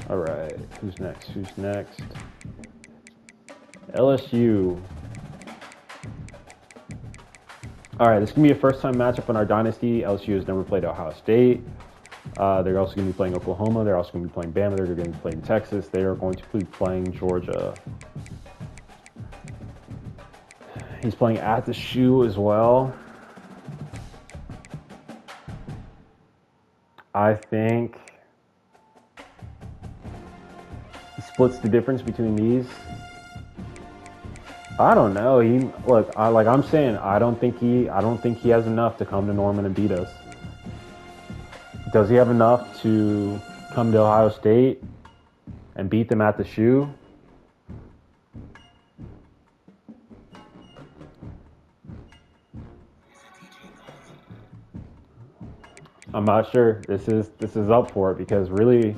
All right, who's next? LSU. All right, this is going to be a first-time matchup in our dynasty. LSU has never played Ohio State. They're also going to be playing Oklahoma. They're also going to be playing Bama. They're going to be playing Texas. They are going to be playing Georgia. He's playing at the Shoe as well. I think he splits the difference between these. I don't know. I'm saying I don't think he has enough to come to Norman and beat us. Does he have enough to come to Ohio State and beat them at the Shoe? I'm not sure. This is up for it because really,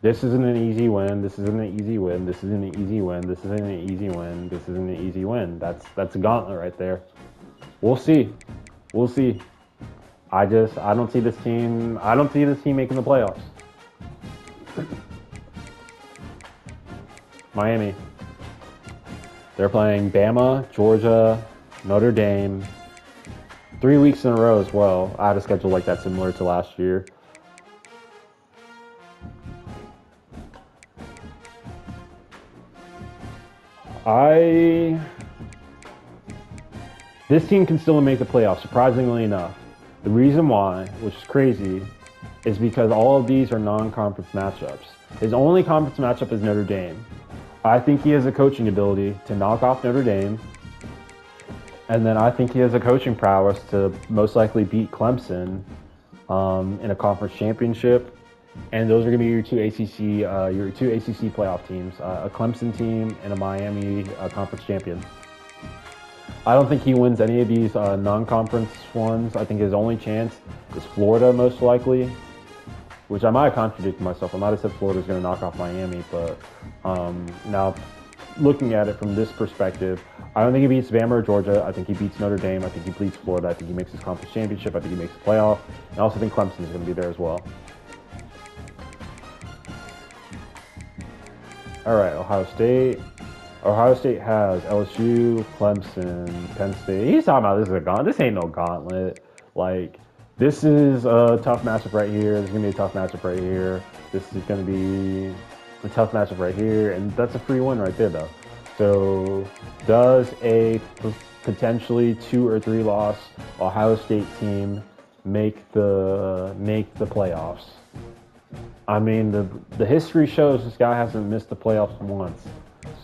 this isn't an easy win. This isn't an easy win. This isn't an easy win. This isn't an easy win. This isn't an easy win. That's a gauntlet right there. We'll see. I don't see this team making the playoffs. Miami. They're playing Bama, Georgia, Notre Dame. 3 weeks in a row as well. I had a schedule like that similar to last year. This team can still make the playoffs, surprisingly enough. The reason why, which is crazy, is because all of these are non-conference matchups. His only conference matchup is Notre Dame. I think he has a coaching ability to knock off Notre Dame. And then I think he has a coaching prowess to most likely beat Clemson in a conference championship. And those are going to be your two ACC playoff teams, a Clemson team and a Miami conference champion. I don't think he wins any of these non-conference ones. I think his only chance is Florida, most likely, which I might have contradicted myself. I might have said Florida's going to knock off Miami, but now looking at it from this perspective, I don't think he beats Bama or Georgia. I think he beats Notre Dame. I think he beats Florida. I think he makes his conference championship. I think he makes the playoff. And I also think Clemson is going to be there as well. All right, Ohio State. Ohio State has LSU, Clemson, Penn State. He's talking about this is a gauntlet. This ain't no gauntlet. Like, this is a tough matchup right here. This is going to be a tough matchup right here. This is going to be a tough matchup right here. And that's a free win right there, though. So, does a potentially 2 or 3 loss Ohio State team make the playoffs? I mean, the history shows this guy hasn't missed the playoffs once.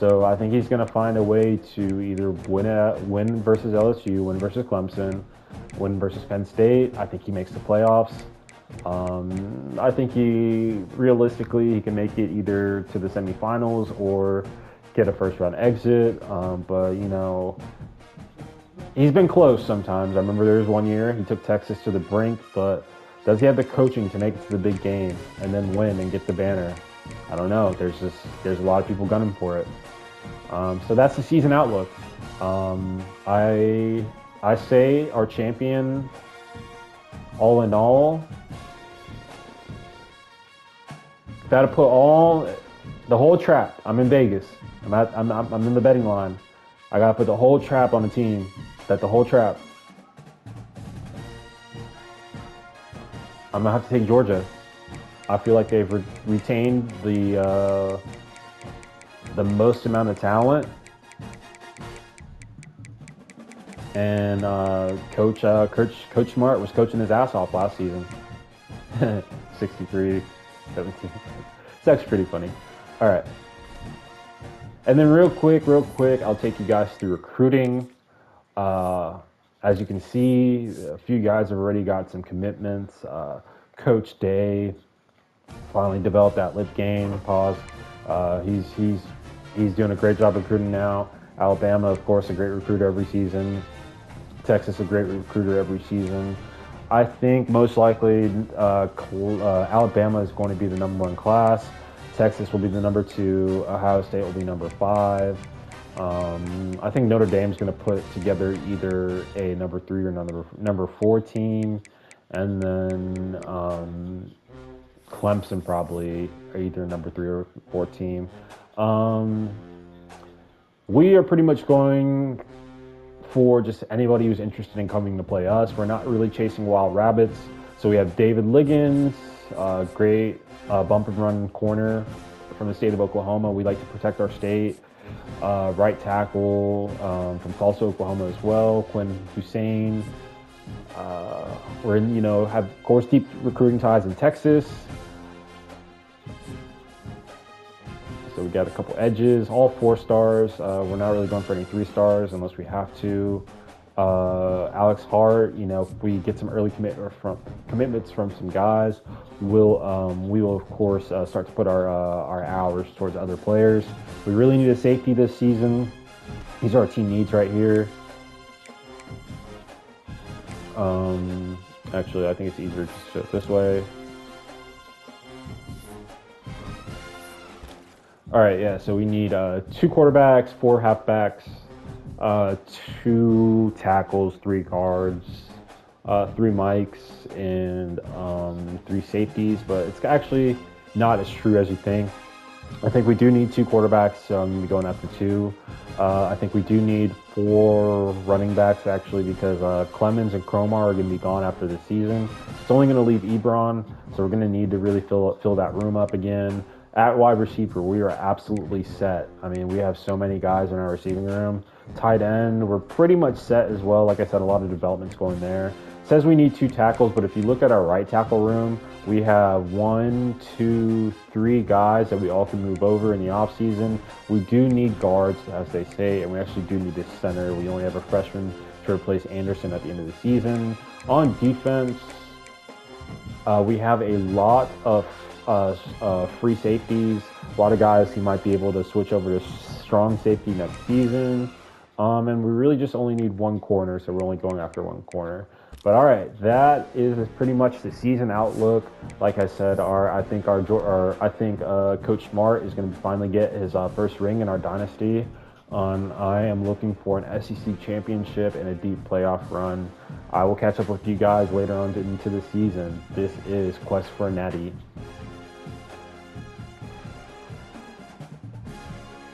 So I think he's going to find a way to either win versus LSU, win versus Clemson, win versus Penn State. I think he makes the playoffs. I think realistically, he can make it either to the semifinals or get a first-round exit. But, you know, he's been close sometimes. I remember there was one year he took Texas to the brink, but does he have the coaching to make it to the big game and then win and get the banner? I don't know. There's a lot of people gunning for it. So that's the season outlook. I say our champion, all in all, got to put the whole trap. I'm in Vegas. I'm in the betting line. I got to put the whole trap on the team. The whole trap. I'm gonna have to take Georgia. I feel like they've retained the most amount of talent, and Coach Smart was coaching his ass off last season. 63-17. It's actually pretty funny. All right, and then real quick, I'll take you guys through recruiting. As you can see, a few guys have already got some commitments. Coach Day finally developed that lip game. Pause. He's doing a great job recruiting now. Alabama, of course, a great recruiter every season. Texas, a great recruiter every season. I think most likely Alabama is going to be the #1 class. Texas will be the #2. Ohio State will be #5. I think Notre Dame is going to put together either a #3 or #4 team, and then Clemson probably are either #3 or #4 team. We are pretty much going for just anybody who's interested in coming to play us. We're not really chasing wild rabbits. So we have David Liggins, great bump and run corner from the state of Oklahoma. We like to protect our state. Right tackle from Tulsa, Oklahoma as well, Quinn Hussein. We're in, have of course deep recruiting ties in Texas. So we got a couple edges, all 4 stars. We're not really going for any 3 stars unless we have to. Alex Hart, if we get some early commitments from some guys, we will of course start to put our hours towards other players. We really need a safety this season. These are our team needs right here. Actually, I think it's easier to show it this way. All right, yeah. So we need 2 quarterbacks, 4 halfbacks, 2 tackles, 3 guards, 3 mics, and 3 safeties. But it's actually not as true as you think. I think we do need 2 quarterbacks. So I'm going to be going after 2. I think we do need 4 running backs actually, because Clemens and Cromar are going to be gone after the season. It's only going to leave Ebron, so we're going to need to really fill that room up again. At wide receiver, we are absolutely set. I mean, we have so many guys in our receiving room. Tight end, we're pretty much set as well. Like I said, a lot of development's going there. It says we need 2 tackles, but if you look at our right tackle room, we have 1, 2, 3 guys that we all can move over in the offseason. We do need guards, as they say, and we actually do need this center. We only have a freshman to replace Anderson at the end of the season. On defense, we have a lot of free safeties, a lot of guys who might be able to switch over to strong safety next season. And we really just only need 1 corner, so we're only going after 1 corner. But all right, that is pretty much the season outlook. Like I said, I think Coach Smart is going to finally get his first ring in our dynasty. I am looking for an SEC championship and a deep playoff run. I will catch up with you guys later on into the season. This is Quest for Natty.